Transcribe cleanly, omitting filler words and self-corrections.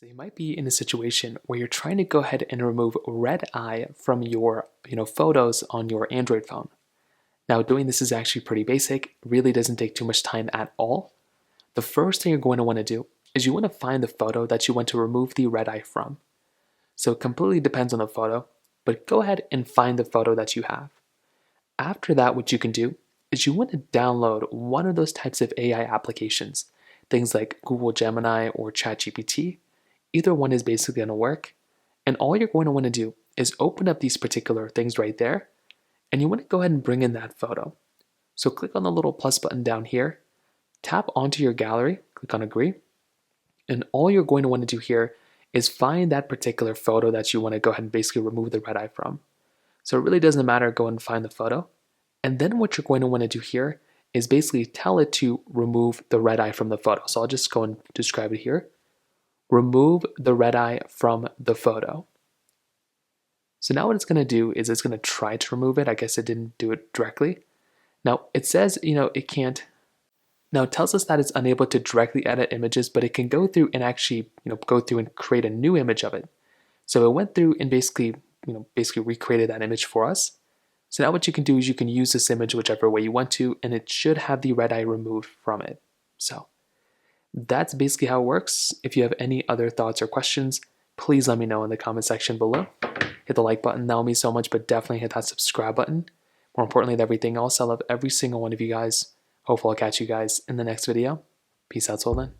So you might be in a situation where you're trying to go ahead and remove red eye from your, photos on your Android phone. Now, doing this is actually pretty basic, really doesn't take too much time at all. The first thing you're going to want to do is you want to find the photo that you want to remove the red eye from. So it completely depends on the photo, but go ahead and find the photo that you have. After that, what you can do is you want to download one of those types of AI applications, things like Google Gemini or ChatGPT. Either one is basically going to work. And all you're going to want to do is open up these particular things right there. And you want to go ahead and bring in that photo. So click on the little plus button down here, tap onto your gallery, click on agree. And all you're going to want to do here is find that particular photo that you want to go ahead and basically remove the red eye from. So it really doesn't matter, go and find the photo. And then what you're going to want to do here is basically tell it to remove the red eye from the photo. So I'll just go and describe it here. Remove the red eye from the photo. So now what it's going to do is it's going to try to remove it. I guess it didn't do it directly. Now it says, it can't. Now it tells us that it's unable to directly edit images, but it can go through and actually, go through and create a new image of it. So it went through and basically recreated that image for us. So now what you can do is you can use this image whichever way you want to, and it should have the red eye removed from it. So that's basically how it works. If you have any other thoughts or questions, please let me know in the comment section below. Hit the like button, that will mean so much, but definitely hit that subscribe button. More importantly than everything else, I love every single one of you guys. Hopefully I'll catch you guys in the next video. Peace out till then.